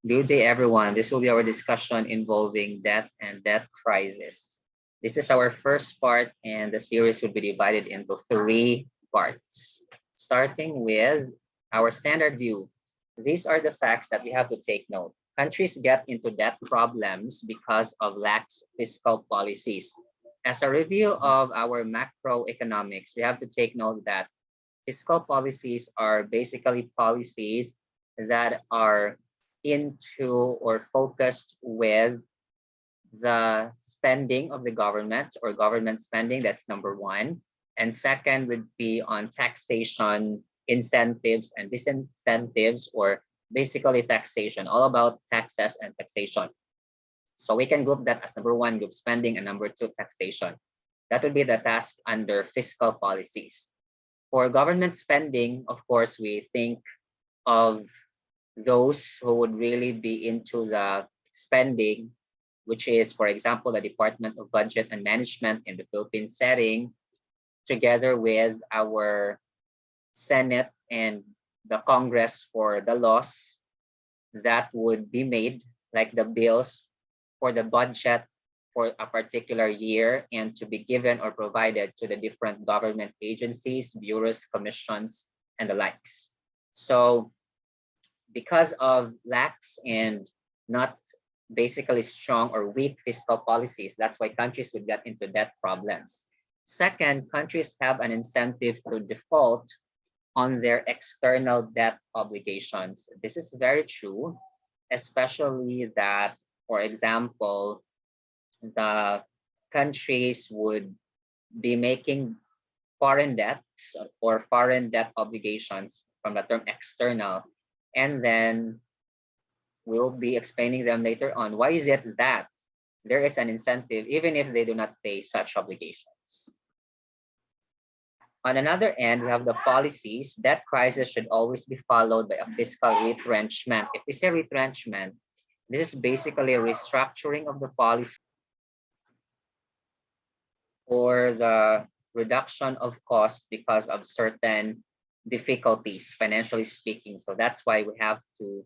Good day, everyone. This will be our discussion involving debt and debt crisis. This is our first part, and the series will be divided into three parts. Starting with our standard view. These are the facts that we have to take note. Countries get into debt problems because of lax fiscal policies. As a review of our macroeconomics, we have to take note that fiscal policies are basically policies that are into or focused with the spending of the government or government spending. That's number one. And second would be on taxation incentives and disincentives, or basically taxation, all about taxes and taxation. So we can group that as number one, group spending, and number two, taxation. That would be the task under fiscal policies. For government spending, of course, we think of those who would really be into the spending, which is, for example, the Department of Budget and Management in the Philippine setting, together with our Senate and the Congress for the laws that would be made, like the bills for the budget for a particular year and to be given or provided to the different government agencies, bureaus, commissions, and the likes. So because of lax and not basically strong or weak fiscal policies, that's why countries would get into debt problems. Second, countries have an incentive to default on their external debt obligations. This is very true, especially that, for example, the countries would be making foreign debts or foreign debt obligations from the term external, and then we'll be explaining them later on. Why is it that there is an incentive even if they do not pay such obligations? On another end, we have the policies. Debt crisis should always be followed by a fiscal retrenchment. If we say retrenchment, this is basically a restructuring of the policy or the reduction of cost because of certain difficulties, financially speaking. So that's why we have to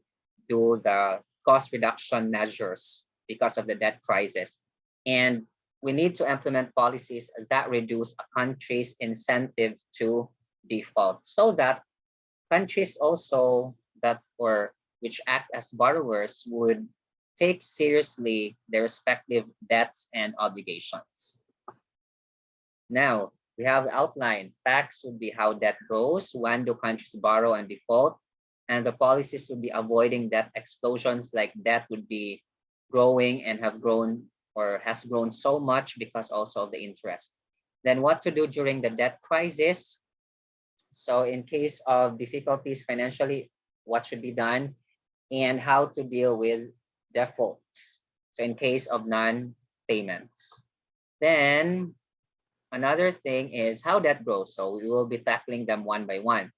do the cost reduction measures because of the debt crisis. And we need to implement policies that reduce a country's incentive to default so that countries also that or which act as borrowers would take seriously their respective debts and obligations. Now, we have outlined facts would be how debt grows, when do countries borrow and default, and the policies would be avoiding debt explosions, like debt would be growing and have grown or has grown so much because also of the interest. Then what to do during the debt crisis. So in case of difficulties financially, what should be done and how to deal with defaults. So in case of non-payments. Then another thing is how debt grows. So we will be tackling them one by one.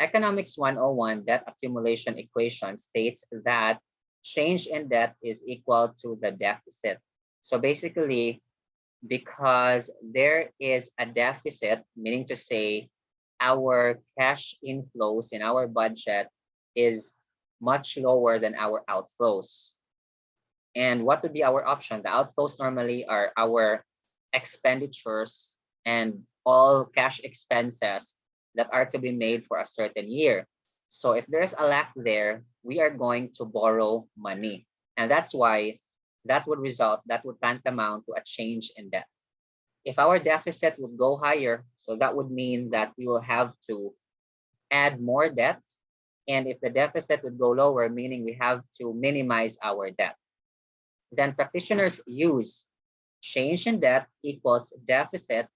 Economics 101 debt accumulation equation states that change in debt is equal to the deficit. So basically, because there is a deficit, meaning to say our cash inflows in our budget is much lower than our outflows. And what would be our option? The outflows normally are our expenditures and all cash expenses that are to be made for a certain year. So if there's a lack there, we are going to borrow money. And that's why that would tantamount to a change in debt. If our deficit would go higher, so that would mean that we will have to add more debt. And if the deficit would go lower, meaning we have to minimize our debt. Then practitioners use change in debt equals deficit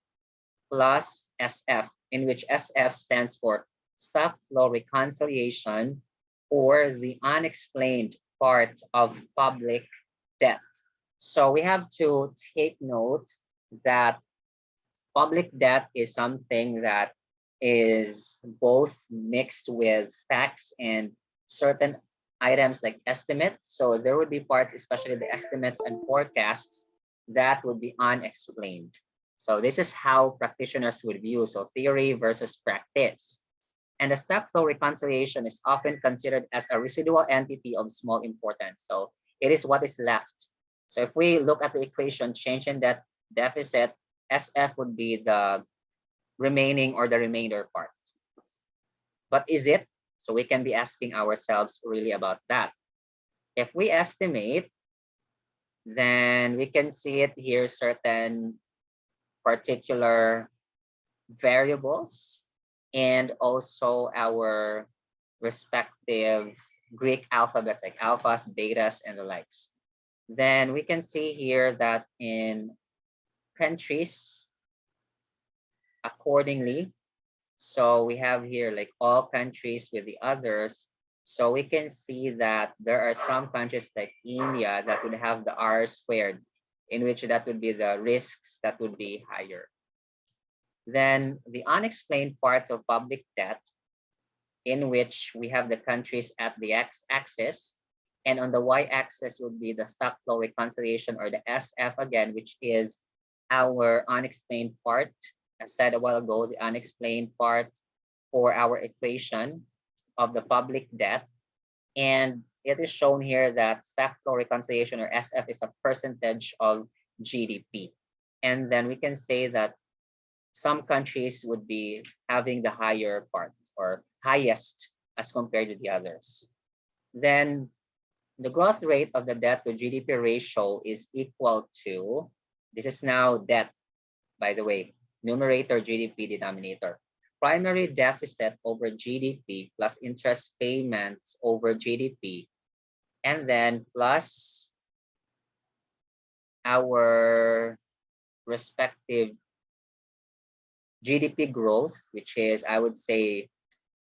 plus SF, in which SF stands for stock flow reconciliation, or the unexplained part of public debt. So we have to take note that public debt is something that is both mixed with facts and certain items like estimates. So there would be parts, especially the estimates and forecasts, that would be unexplained. So this is how practitioners would view, so theory versus practice. And the step flow reconciliation is often considered as a residual entity of small importance. So it is what is left. So if we look at the equation, change in that deficit, SF would be the remaining or the remainder part. But is it? So we can be asking ourselves really about that. If we estimate, then we can see it here, certain particular variables and also our respective Greek alphabets like alphas, betas, and the likes. Then we can see here that in countries, accordingly, so we have here like all countries with the others. So we can see that there are some countries like India that would have the R squared, in which that would be the risks that would be higher. Then the unexplained parts of public debt, in which we have the countries at the x-axis, and on the y-axis would be the stock flow reconciliation, or the SF again, which is our unexplained part. As said a while ago, the unexplained part for our equation of the public debt. And it is shown here that stock flow reconciliation, or SF, is a percentage of GDP. And then we can say that some countries would be having the higher part or highest as compared to the others. Then the growth rate of the debt to GDP ratio is equal to, this is now debt, by the way, numerator GDP, denominator, primary deficit over GDP plus interest payments over GDP, and then plus our respective GDP growth, which is, I would say,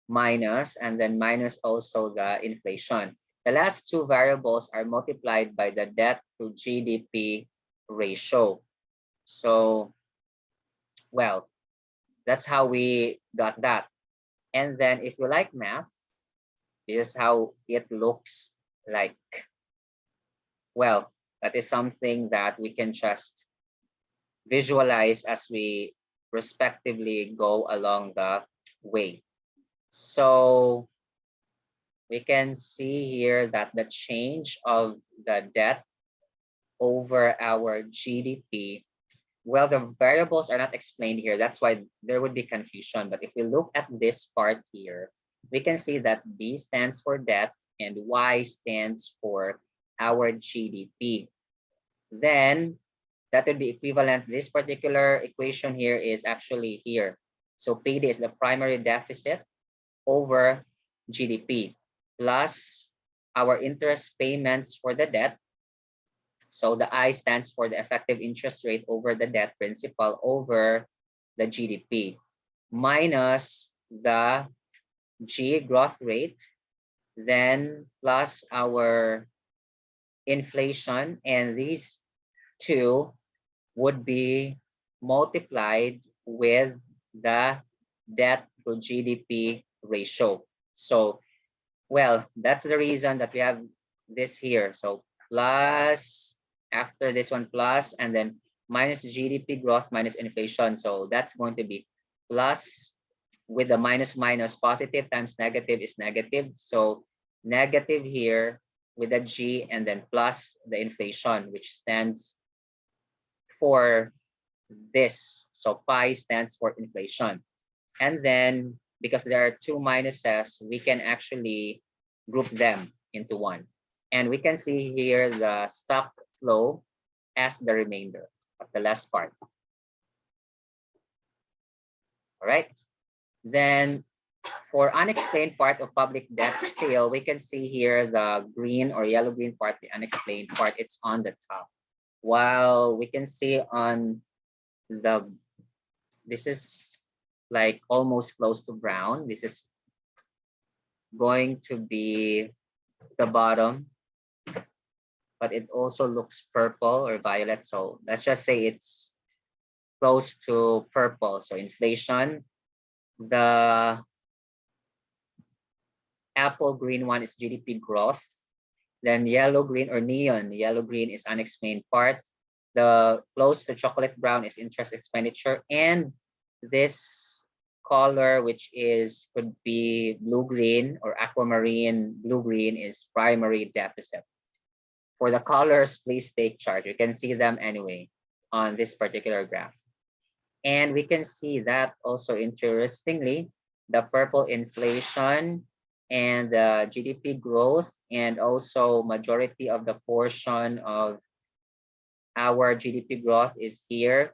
minus, and then minus also the inflation. The last two variables are multiplied by the debt to GDP ratio. So, well, that's how we got that. And then if you like math, this is how it looks like. Well, that is something that we can just visualize as we respectively go along the way. So we can see here that the change of the debt over our GDP, well, the variables are not explained here. That's why there would be confusion. But if we look at this part here, we can see that D stands for debt and Y stands for our GDP. Then that would be equivalent. This particular equation here is actually here. So PD is the primary deficit over GDP plus our interest payments for the debt. So the I stands for the effective interest rate over the debt principal over the GDP minus the G growth rate, then plus our inflation, and these two would be multiplied with the debt to GDP ratio. So, well, that's the reason that we have this here. So plus, after this one, plus, and then minus GDP growth minus inflation. So that's going to be plus with the minus minus, positive times negative is negative. So negative here with a G, and then plus the inflation, which stands for this. So pi stands for inflation. And then because there are two minuses, we can actually group them into one. And we can see here the stock flow as the remainder of the last part. All right. Then for unexplained part of public debt still, we can see here the green or yellow-green part, the unexplained part, it's on the top. While we can see on the, this is like almost close to brown. This is going to be the bottom, but it also looks purple or violet. So let's just say it's close to purple. So inflation, the apple green one is GDP growth. Then yellow green or neon, yellow green is unexplained part. The close to chocolate brown is interest expenditure. And this color, which is could be blue-green or aquamarine blue-green, is primary deficit. For the colors, please take charge. You can see them anyway on this particular graph. And we can see that also interestingly, the purple inflation and the GDP growth, and also majority of the portion of our GDP growth is here.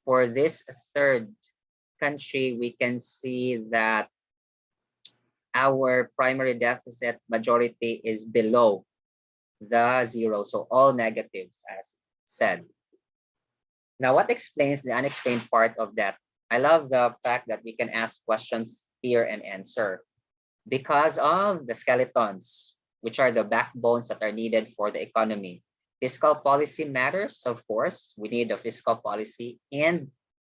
For this third country, we can see that our primary deficit majority is below the zero. So all negatives as said. Now, what explains the unexplained part of that? I love the fact that we can ask questions here and answer. Because of the skeletons, which are the backbones that are needed for the economy. Fiscal policy matters, of course. We need a fiscal policy, and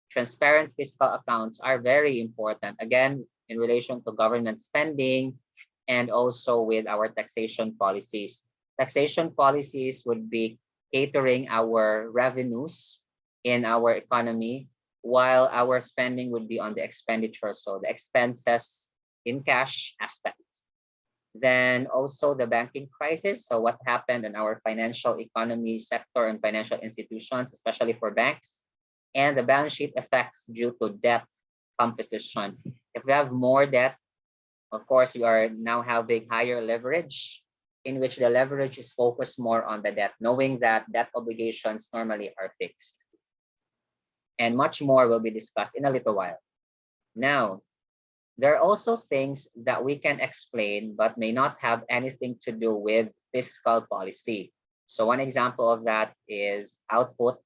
transparent fiscal accounts are very important, again, in relation to government spending and also with our taxation policies. Taxation policies would be catering our revenues in our economy, while our spending would be on the expenditure, so the expenses in cash aspect. Then also the banking crisis. So what happened in our financial economy sector and financial institutions, especially for banks, and the balance sheet effects due to debt composition. If we have more debt, of course, we are now having higher leverage, in which the leverage is focused more on the debt, knowing that debt obligations normally are fixed. And much more will be discussed in a little while. Now, there are also things that we can explain but may not have anything to do with fiscal policy. So one example of that is output.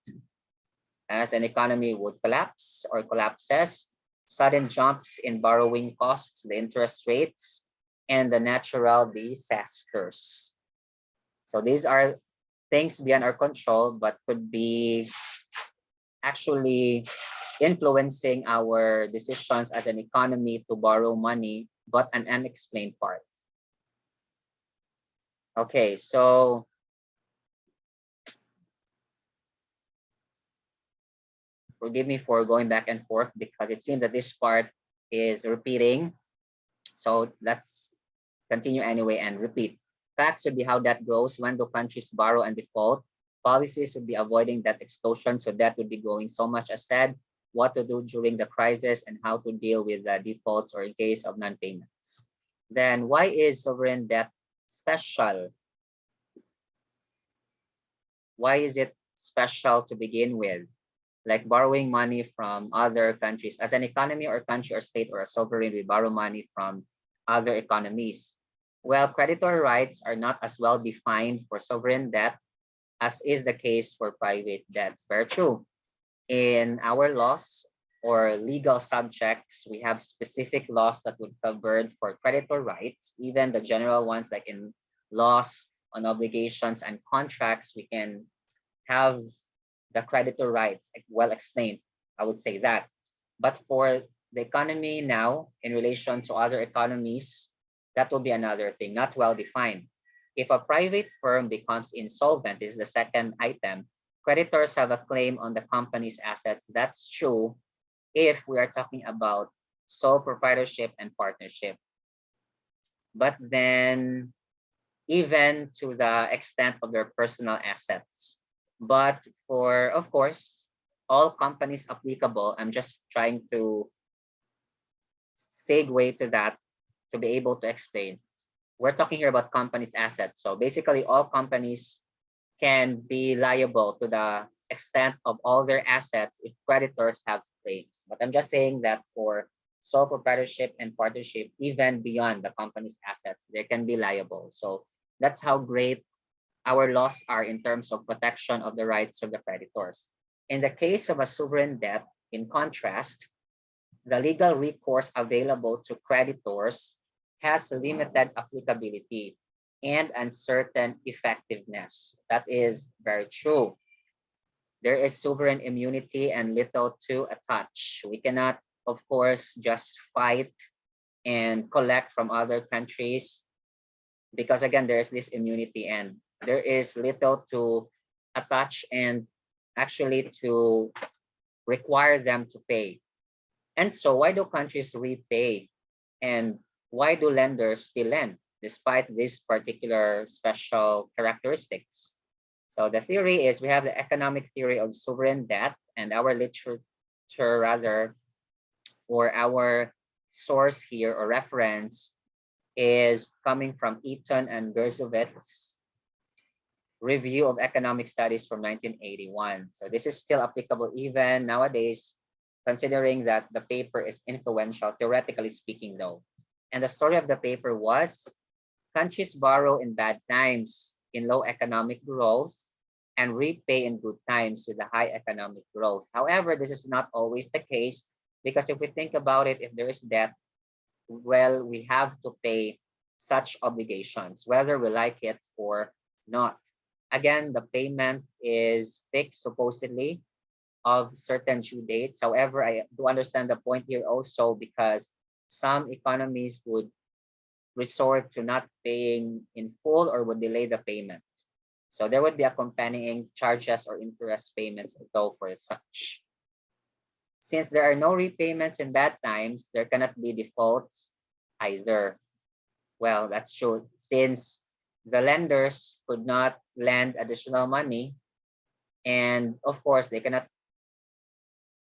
As an economy would collapse or collapses, sudden jumps in borrowing costs, the interest rates, and the natural disasters. So these are things beyond our control but could be actually influencing our decisions as an economy to borrow money, but an unexplained part. Okay, so forgive me for going back and forth because it seems that this part is repeating. So let's continue anyway and repeat. Facts would be how debt grows. When do countries borrow and default? Policies would be avoiding debt explosion, so debt would be growing so much as said. What to do during the crisis and how to deal with the defaults or in case of non-payments. Then why is sovereign debt special? Why is it special to begin with? Like borrowing money from other countries. As an economy or country or state or a sovereign, we borrow money from other economies. Well, creditor rights are not as well defined for sovereign debt as is the case for private debts. Very true. In our laws or legal subjects, we have specific laws that would cover for creditor rights, even the general ones like in laws on obligations and contracts, we can have the creditor rights well explained, I would say that. But for the economy now, in relation to other economies, that will be another thing, not well defined. If a private firm becomes insolvent, this is the second item, creditors have a claim on the company's assets. That's true if we are talking about sole proprietorship and partnership. But then even to the extent of their personal assets. But for, of course, all companies applicable, I'm just trying to segue to that to be able to explain. We're talking here about companies' assets. So basically all companies can be liable to the extent of all their assets if creditors have claims. But I'm just saying that for sole proprietorship and partnership, even beyond the company's assets, they can be liable. So that's how great our laws are in terms of protection of the rights of the creditors. In the case of a sovereign debt, in contrast, the legal recourse available to creditors has limited applicability and uncertain effectiveness. That is very true. There is sovereign immunity and little to attach. We cannot, of course, just fight and collect from other countries because again, there is this immunity and there is little to attach and actually to require them to pay. And so why do countries repay, and why do lenders still lend despite these particular special characteristics? So the theory is we have the economic theory of sovereign debt, and our literature rather, or our source here or reference is coming from Eaton and Gersowitz Review of Economic Studies from 1981. So this is still applicable even nowadays, considering that the paper is influential, theoretically speaking, though. And the story of the paper was countries borrow in bad times, in low economic growth, and repay in good times with a high economic growth. However, this is not always the case, because if we think about it, if there is debt, well, we have to pay such obligations, whether we like it or not. Again, the payment is fixed supposedly of certain due dates. However, I do understand the point here also, because some economies would resort to not paying in full or would delay the payment. So there would be accompanying charges or interest payments though for such. Since there are no repayments in bad times, there cannot be defaults either. Well, that's true. Since the lenders could not lend additional money, and of course, they cannot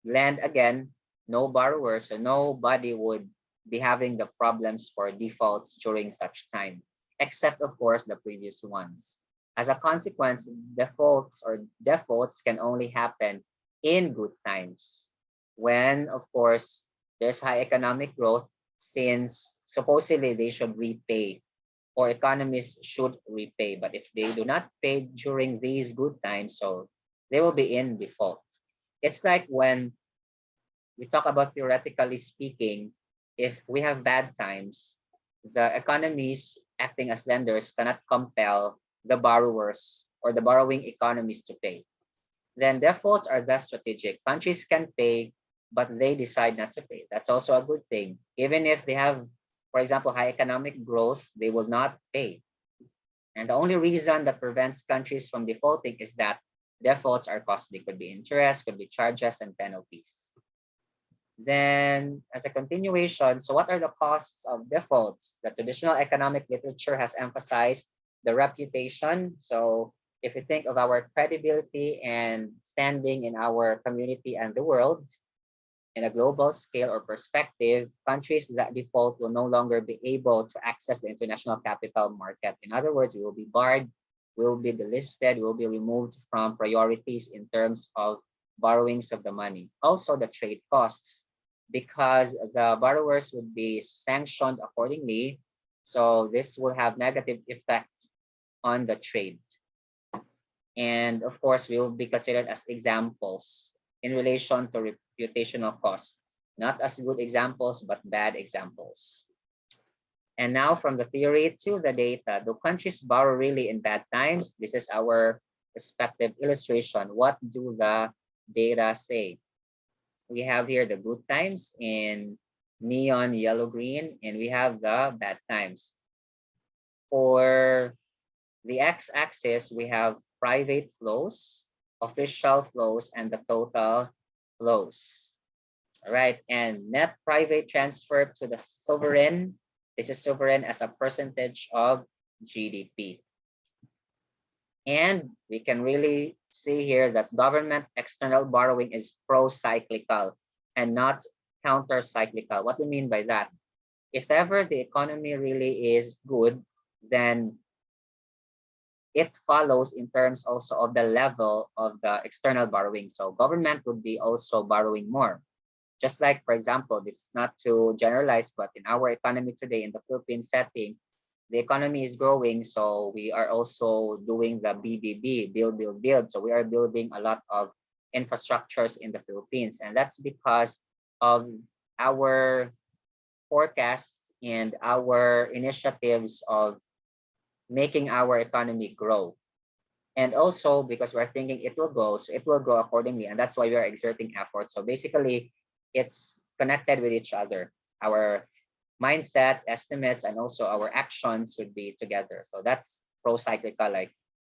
lend again, no borrowers, so nobody would be having the problems for defaults during such time, except, of course, the previous ones. As a consequence, defaults can only happen in good times, when, of course, there's high economic growth, since supposedly they should repay, or economies should repay. But if they do not pay during these good times, so they will be in default. It's like when we talk about theoretically speaking, if we have bad times, the economies acting as lenders cannot compel the borrowers or the borrowing economies to pay. Then defaults are thus strategic. Countries can pay, but they decide not to pay. That's also a good thing. Even if they have, for example, high economic growth, they will not pay. And the only reason that prevents countries from defaulting is that defaults are costly. Could be interest, could be charges and penalties. Then, as a continuation, so what are the costs of defaults? The traditional economic literature has emphasized the reputation. So if you think of our credibility and standing in our community and the world, in a global scale or perspective, countries that default will no longer be able to access the international capital market. In other words, we will be barred, we will be delisted, we will be removed from priorities in terms of borrowings of the money. Also, the trade costs, because the borrowers would be sanctioned accordingly. So this will have negative effect on the trade. And of course, we will be considered as examples in relation to reputational costs, not as good examples, but bad examples. And now from the theory to the data, do countries borrow really in bad times? This is our respective illustration. What do the data say? We have here the good times in neon yellow green, and we have the bad times. For the x-axis, we have private flows, official flows, and the total flows. All right, and net private transfer to the sovereign. This is sovereign as a percentage of GDP. And we can really see here that government external borrowing is pro-cyclical and not counter-cyclical. What do we mean by that? If ever the economy really is good, then it follows in terms also of the level of the external borrowing. So government would be also borrowing more. Just like, for example, this is not to generalize, but in our economy today, in the Philippine setting, the economy is growing. So we are also doing the BBB, build, build, build. So we are building a lot of infrastructures in the Philippines. And that's because of our forecasts and our initiatives of making our economy grow. And also because we're thinking it will grow, so it will grow accordingly. And that's why we are exerting effort. So basically, it's connected with each other. Our mindset, estimates, and also our actions would be together. So that's pro-cyclical, like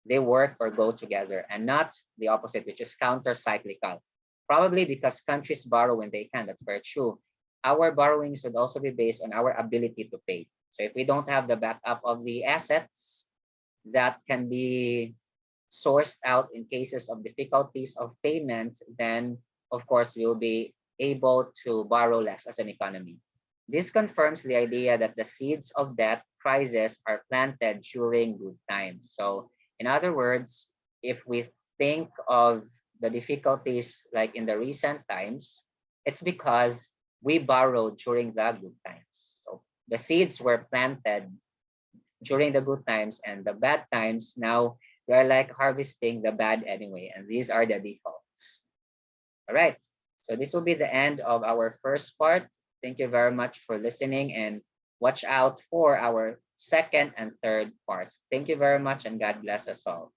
they work or go together, and not the opposite, which is counter-cyclical. Probably because countries borrow when they can. That's very true. our borrowings would also be based on our ability to pay. So if we don't have the backup of the assets that can be sourced out in cases of difficulties of payments, then of course we'll be able to borrow less as an economy. This confirms the idea that the seeds of debt crisis are planted during good times. So in other words, if we think of the difficulties like in the recent times, it's because we borrowed during the good times. So the seeds were planted during the good times, and the bad times, now we are like harvesting the bad anyway, and these are the defaults. All right, so this will be the end of our first part. Thank you very much for listening, and watch out for our second and third parts. Thank you very much, and God bless us all.